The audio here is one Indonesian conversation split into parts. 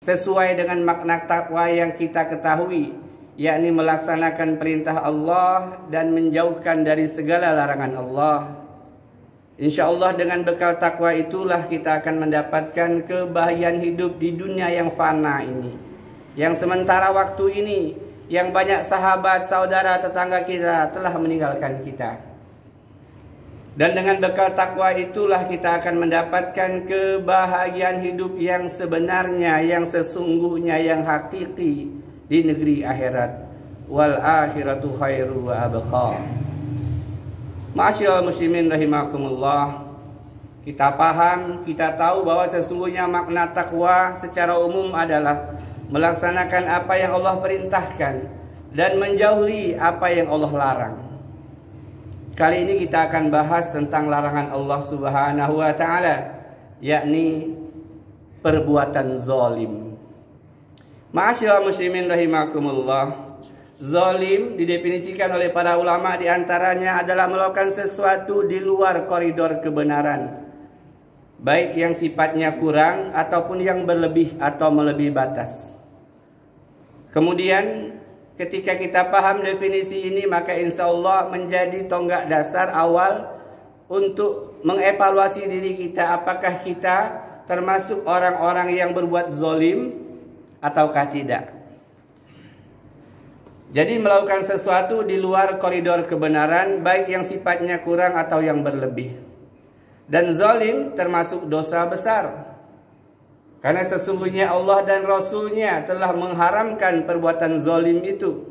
sesuai dengan makna takwa yang kita ketahui, yakni melaksanakan perintah Allah dan menjauhkan dari segala larangan Allah. Insya Allah dengan bekal takwa itulah kita akan mendapatkan kebahagiaan hidup di dunia yang fana ini, yang sementara waktu ini, yang banyak sahabat, saudara, tetangga kita telah meninggalkan kita. Dan dengan bekal takwa itulah kita akan mendapatkan kebahagiaan hidup yang sebenarnya, yang sesungguhnya, yang hakiki di negeri akhirat. Wal akhiratu khairu wa abqa. Ma'asyiral muslimin rahimakumullah. Kita paham, kita tahu bahwa sesungguhnya makna takwa secara umum adalah melaksanakan apa yang Allah perintahkan dan menjauhi apa yang Allah larang. Kali ini kita akan bahas tentang larangan Allah Subhanahu wa taala, yakni perbuatan zalim. Ma'asyiral muslimin rahimakumullah. Zalim didefinisikan oleh para ulama diantaranya adalah melakukan sesuatu di luar koridor kebenaran, baik yang sifatnya kurang ataupun yang berlebih atau melebihi batas. Kemudian ketika kita paham definisi ini, maka insya Allah menjadi tonggak dasar awal untuk mengevaluasi diri kita, apakah kita termasuk orang-orang yang berbuat zalim ataukah tidak. Jadi melakukan sesuatu di luar koridor kebenaran, baik yang sifatnya kurang atau yang berlebih. Dan zalim termasuk dosa besar, karena sesungguhnya Allah dan Rasulnya telah mengharamkan perbuatan zalim itu.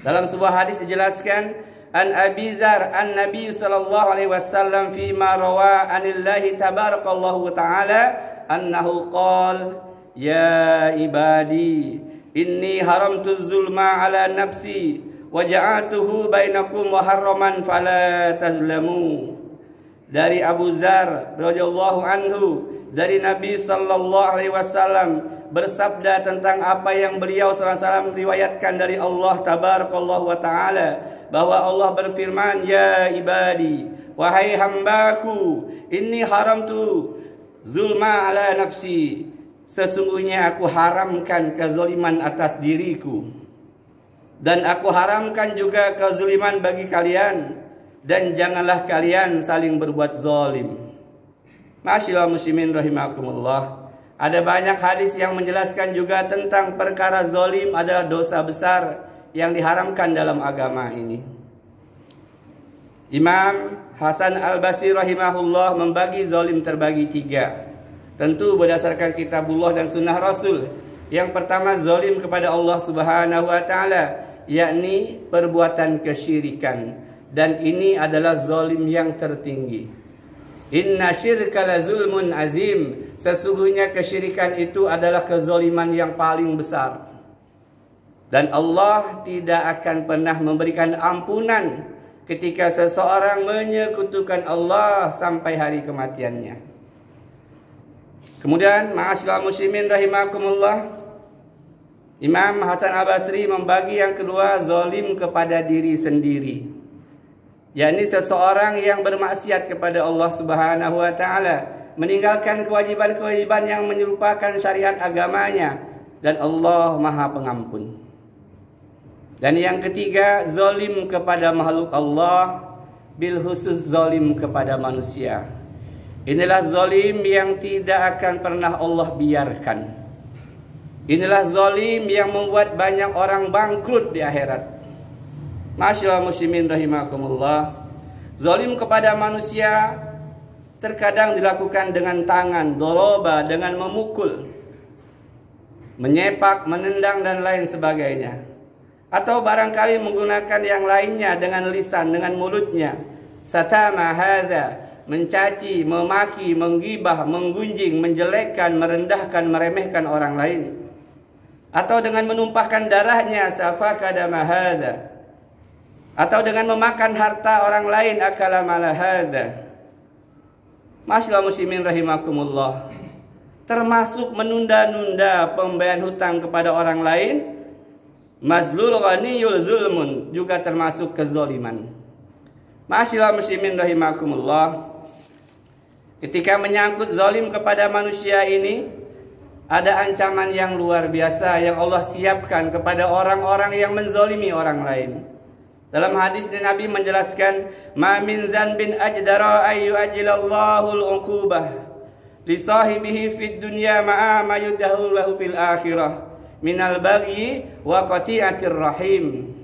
Dalam sebuah hadis dijelaskan, an Abi Dzar an Nabi sallallahu alaihi wasallam fi ma rawa anillahi tabarakallahu taala annahu qala ya ibadi inni haramtu zulma ala nafsi wa ja'atuhu bainakum muharraman fala tazlamu. Dari Abu Dzar radhiyallahu anhu, dari Nabi sallallahu alaihi wasallam bersabda tentang apa yang beliau sallallahu alaihi wasallam riwayatkan dari Allah tabarakallahu wa taala, bahwa Allah berfirman, ya ibadi, wahai hambaku, inni haramtu zulma ala nafsi, sesungguhnya aku haramkan kezaliman atas diriku, dan aku haramkan juga kezaliman bagi kalian, dan janganlah kalian saling berbuat zalim. Ma'asyiral muslimin rahimakumullah. Ada banyak hadis yang menjelaskan juga tentang perkara zalim adalah dosa besar yang diharamkan dalam agama ini. Imam Hasan Al-Basri rahimahullah membagi zalim terbagi tiga. Tentu berdasarkan kitabullah dan sunnah Rasul. Yang pertama zalim kepada Allah Subhanahu wa taala, yakni perbuatan kesyirikan, dan ini adalah zalim yang tertinggi. Inna syirka la zulmun azim, sesungguhnya kesyirikan itu adalah kezaliman yang paling besar. Dan Allah tidak akan pernah memberikan ampunan ketika seseorang menyekutukan Allah sampai hari kematiannya. Kemudian ma'asyiral muslimin rahimakumullah, Imam Hasan Al-Basri membagi yang kedua zalim kepada diri sendiri, yakni seseorang yang bermaksiat kepada Allah Subhanahu wa taala, meninggalkan kewajiban-kewajiban yang menyerupakan syariat agamanya, dan Allah Maha Pengampun. Dan yang ketiga zalim kepada makhluk Allah, bil khusus zalim kepada manusia. Inilah zalim yang tidak akan pernah Allah biarkan. Inilah zalim yang membuat banyak orang bangkrut di akhirat. Ma'asyiral muslimin rahimakumullah. Zalim kepada manusia terkadang dilakukan dengan tangan, doroba, dengan memukul, menyepak, menendang, dan lain sebagainya. Atau barangkali menggunakan yang lainnya dengan lisan, dengan mulutnya. Satama hadza, mencaci, memaki, menggibah, menggunjing, menjelekkan, merendahkan, meremehkan orang lain. Atau dengan menumpahkan darahnya, safaka dama hadza. Atau dengan memakan harta orang lain, akala mala hadza. Ma'asyiral muslimin rahimakumullah. Termasuk menunda-nunda pembayaran hutang kepada orang lain. Mazlul ghaniyul zulmun, juga termasuk kezaliman. Ma'asyiral muslimin rahimakumullah. Ketika menyangkut zalim kepada manusia ini, ada ancaman yang luar biasa yang Allah siapkan kepada orang-orang yang menzolimi orang lain. Dalam hadis Nabi menjelaskan, "Ma min zanbin ajdara ayu ajilallahu al-uqubah li sahibihi fid dunya ma'a ma yudahu lahu fil akhirah minal baghi wa qati'atir rahim."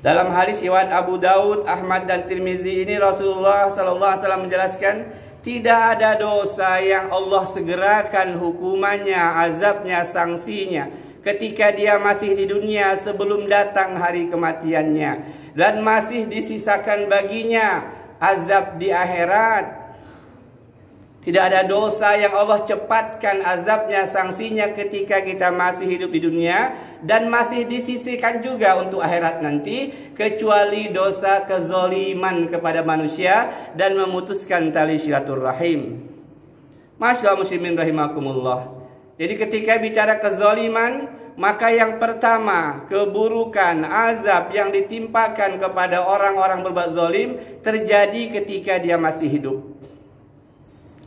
Dalam hadis riwayat Abu Daud, Ahmad dan Tirmizi ini Rasulullah sallallahu alaihi wasallam menjelaskan, tidak ada dosa yang Allah segerakan hukumannya, azabnya, sanksinya ketika dia masih di dunia sebelum datang hari kematiannya, dan masih disisakan baginya azab di akhirat. Tidak ada dosa yang Allah cepatkan azabnya, sanksinya ketika kita masih hidup di dunia dan masih disisihkan juga untuk akhirat nanti, kecuali dosa kezoliman kepada manusia dan memutuskan tali silaturahim. Masyaallah muslimin rahimakumullah. Jadi ketika bicara kezoliman, maka yang pertama, keburukan, azab yang ditimpakan kepada orang-orang berbuat zolim terjadi ketika dia masih hidup.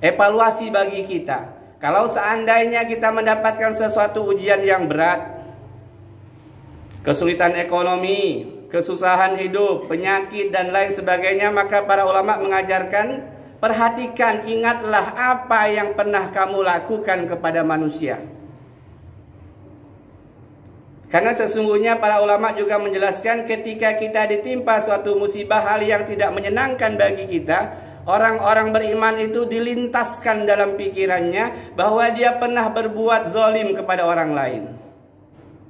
Evaluasi bagi kita, kalau seandainya kita mendapatkan sesuatu ujian yang berat, kesulitan ekonomi, kesusahan hidup, penyakit dan lain sebagainya, maka para ulama mengajarkan, perhatikan, ingatlah apa yang pernah kamu lakukan kepada manusia. Karena sesungguhnya para ulama juga menjelaskan, ketika kita ditimpa suatu musibah, hal yang tidak menyenangkan bagi kita, orang-orang beriman itu dilintaskan dalam pikirannya bahwa dia pernah berbuat zalim kepada orang lain,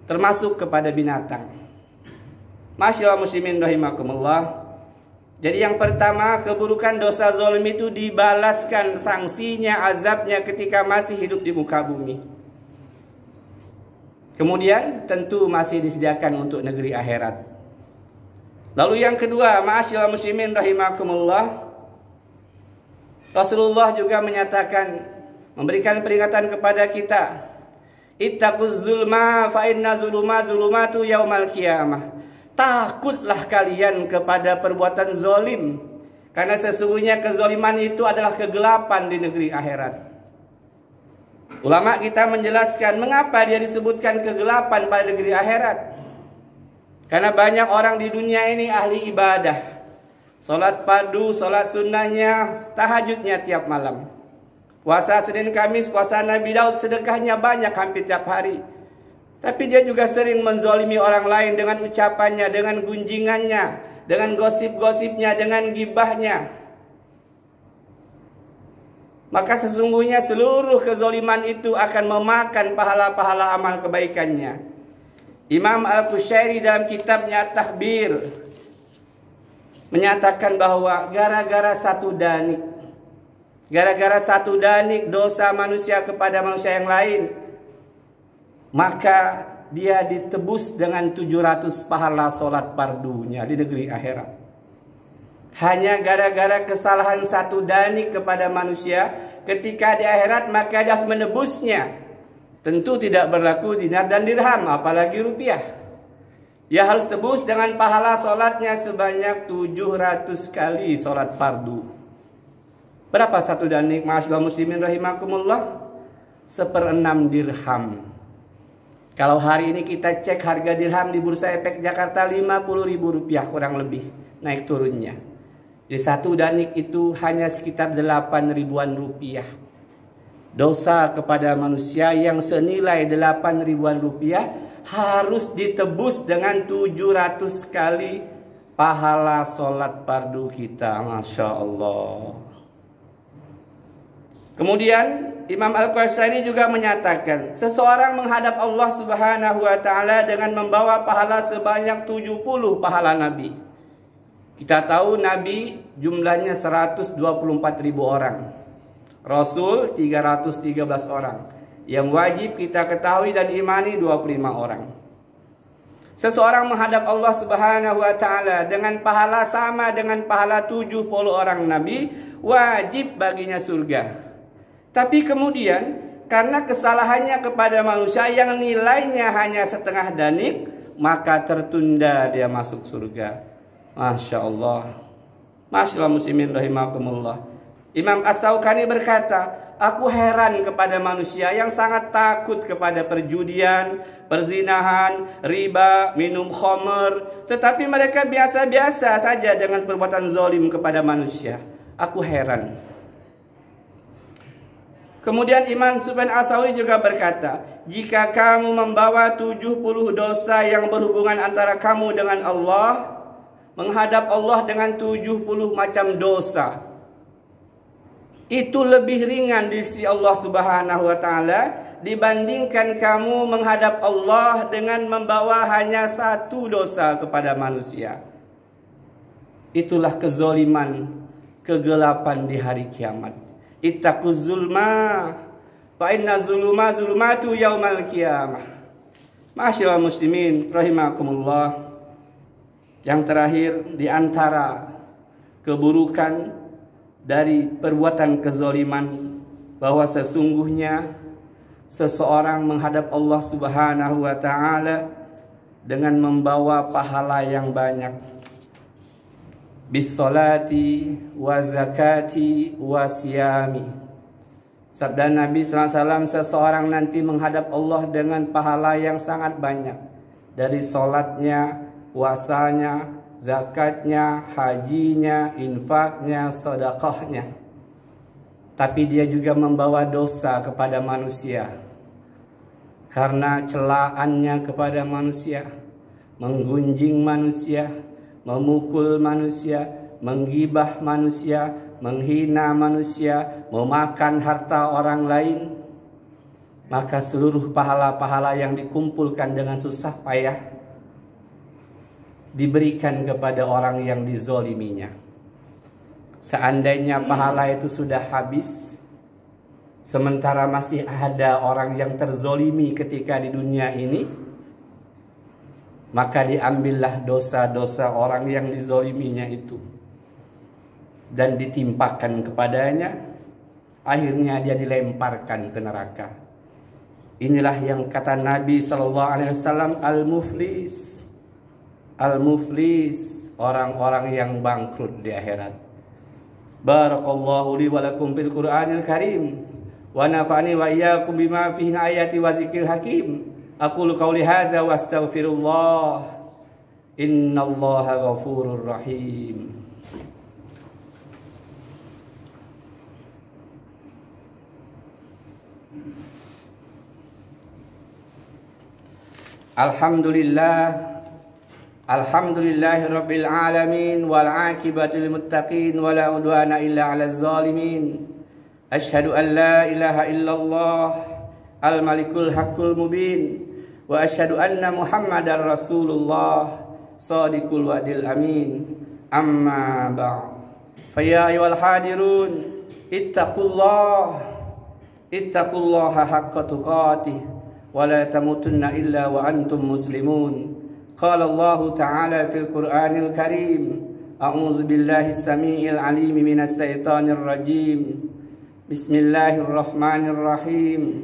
termasuk kepada binatang. Masyaallah muslimin rahimakumullah. Jadi yang pertama, keburukan dosa zalim itu dibalaskan sanksinya, azabnya ketika masih hidup di muka bumi. Kemudian tentu masih disediakan untuk negeri akhirat. Lalu yang kedua, masyaallah muslimin rahimakumullah, Rasulullah juga menyatakan, memberikan peringatan kepada kita, ittaquz zulma fa inna zuluma zulumatu yaumal qiyamah. Takutlah kalian kepada perbuatan zolim, karena sesungguhnya kezoliman itu adalah kegelapan di negeri akhirat. Ulama kita menjelaskan mengapa dia disebutkan kegelapan pada negeri akhirat. Karena banyak orang di dunia ini ahli ibadah, sholat fardu, sholat sunnahnya, tahajudnya tiap malam. Puasa Senin Kamis, puasa Nabi Daud, sedekahnya banyak hampir tiap hari. Tapi dia juga sering menzolimi orang lain dengan ucapannya, dengan gunjingannya, dengan gosip-gosipnya, dengan gibahnya. Maka sesungguhnya seluruh kezoliman itu akan memakan pahala-pahala amal kebaikannya. Imam Al-Qushairi dalam kitabnya Tahbir menyatakan bahwa gara-gara satu danik dosa manusia kepada manusia yang lain, maka dia ditebus dengan 700 pahala sholat fardunya di negeri akhirat. Hanya gara-gara kesalahan satu danik kepada manusia ketika di akhirat, maka dia harus menebusnya. Tentu tidak berlaku dinar dan dirham, apalagi rupiah. Ia harus tebus dengan pahala sholatnya sebanyak 700 kali sholat fardu. Berapa satu danik? Masyaallah muslimin rahimakumullah, 1/6 dirham. Kalau hari ini kita cek harga dirham di Bursa Efek Jakarta, 50.000 rupiah kurang lebih, naik turunnya. Jadi satu danik itu hanya sekitar 8 ribuan rupiah. Dosa kepada manusia yang senilai 8 ribuan rupiah harus ditebus dengan 700 kali pahala sholat fardu kita. Masya Allah. Kemudian Imam Al-Qasani juga menyatakan, seseorang menghadap Allah Subhanahu wa taala dengan membawa pahala sebanyak 70 pahala Nabi. Kita tahu Nabi jumlahnya 124.000 orang, Rasul 313 orang, yang wajib kita ketahui dan imani 25 orang. Seseorang menghadap Allah Subhanahu wa taala dengan pahala sama dengan pahala 70 orang Nabi, wajib baginya surga. Tapi kemudian karena kesalahannya kepada manusia yang nilainya hanya setengah danik, maka tertunda dia masuk surga. Masya Allah. Masyaallah muslimin rahimakumullah. Imam As-Sawqani berkata, Aku heran kepada manusia yang sangat takut kepada perjudian, perzinahan, riba, minum khamr, tetapi mereka biasa-biasa saja dengan perbuatan zalim kepada manusia. Aku heran. Kemudian Imam Sufyan Ats-Tsauri juga berkata, jika kamu membawa 70 dosa yang berhubungan antara kamu dengan Allah, menghadap Allah dengan 70 macam dosa, itu lebih ringan di sisi Allah Subhanahu wa taala dibandingkan kamu menghadap Allah dengan membawa hanya 1 dosa kepada manusia. Itulah kezaliman, kegelapan di hari kiamat. Ittaquz zulma fa inna zuluma zulumatu yaumal qiyamah. Ma'asyiral muslimin rahimakumullah. Yang terakhir, di antara keburukan dari perbuatan kezaliman, bahwa sesungguhnya seseorang menghadap Allah Subhanahu wa taala dengan membawa pahala yang banyak. Bis salati wa zakati wa siyami. Sabda Nabi SAW, seseorang nanti menghadap Allah dengan pahala yang sangat banyak, dari salatnya, puasanya, zakatnya, hajinya, infaknya, sedekahnya. Tapi dia juga membawa dosa kepada manusia karena celaannya kepada manusia, menggunjing manusia, memukul manusia, menggibah manusia, menghina manusia, memakan harta orang lain. Maka seluruh pahala-pahala yang dikumpulkan dengan susah payah diberikan kepada orang yang dizoliminya. Seandainya pahala itu sudah habis, sementara masih ada orang yang terzolimi ketika di dunia ini, maka diambillah dosa-dosa orang yang dizoliminya itu dan ditimpakan kepadanya, akhirnya dia dilemparkan ke neraka. Inilah yang kata Nabi SAW, al-muflis. Al-muflis, orang-orang yang bangkrut di akhirat. Barakallahu li wa lakum fil Qur'anil Karim wa nafa'ani wa iyyakum bima fihi ayati wa zikril hakim. Aqulu qouli hadza wa astaghfirullah. Innallaha ghafurur rahim. Alhamdulillah. Alhamdulillahi rabbil alamin wal aqibatu lil muttaqin wala udwana illa 'alal zalimin. Asyhadu an la ilaha illallah al malikul haqqul mubin wa asyhadu anna Muhammadar Rasulullah shadiqul wa'dil amin. Amma ba'd. Fa ya ayyuhal hadirun ittaqullaha haqqa tuqatih wa la tamutunna illa wa antum muslimun. Qala Allah Ta'ala fil Qur'anil Karim, a'udzu billahi as-sami'il 'alim minas syaitonir rajim. Bismillahirrahmanirrahim.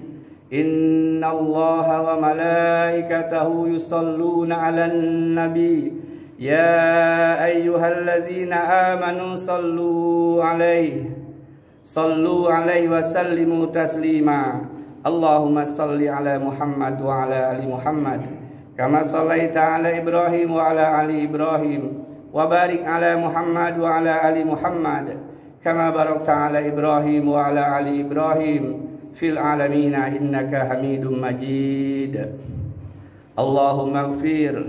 Innallaha wa malaikatahu yusholluna 'alan nabi. Ya ayyuhalladzina amanu sallu 'alaihi wa sallimu taslima. Allahumma salli 'ala Muhammad wa 'ala ali Muhammad kama sallaita ala Ibrahim wa ala ali Ibrahim wa barik ala Muhammad wa ala ali Muhammad kama barakta ala Ibrahim wa ala ali Ibrahim fil alamin innaka Hamidum Majid. Allahumma ighfir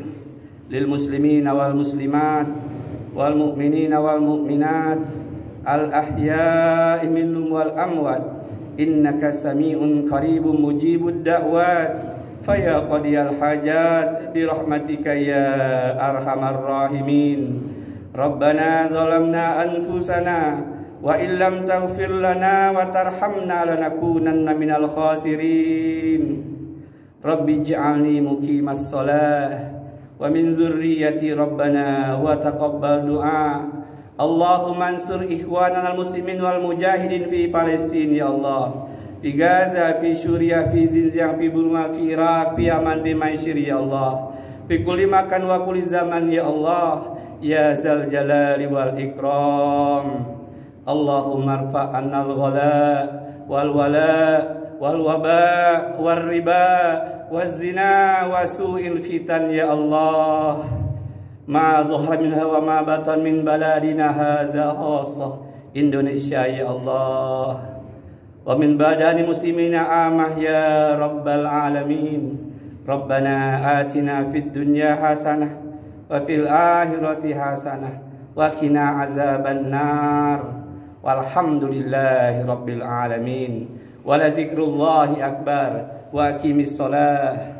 lil muslimina wal muslimat wal mu'minina wal mu'minat al ahya'i minhum wal amwat innaka sami'un qaribun mujibud da'wat. Faya qadiyal hajat birahmatika ya arhamar rahimin. Rabbana zalamna anfusana wa illam taghfir lana wa tarhamna lanakunanna minal khasirin. Rabbi ij'alni muqimas shalah wa min zurriyyati rabbana wa taqabbal du'a. Allahumma ansur ikhwanana al-muslimin wal mujahidin fi Palestin ya Allah. Fi Gaza, fi Suriah, fi Xinjiang, fi Burma, fi Irak, fi Yaman, fi Maisir ya Allah. Fi kulli makan wa kulli zaman ya Allah. Ya zal jalali wal ikram. Allahumma arfa' annal ghala wal wala wal waba wal riba waz zina wa su'il fitan ya Allah ma zahara minha wa ma batan min baladina hadza khassah Indonesia ya Allah wa min badani muslimina amah ya rabbal alamin Rabbana atina fid dunya hasanah wa fil akhirati hasanah wa qina azaban nar walhamdulillahi rabbil alamin wa la zikrullahi akbar wa aqimis shalah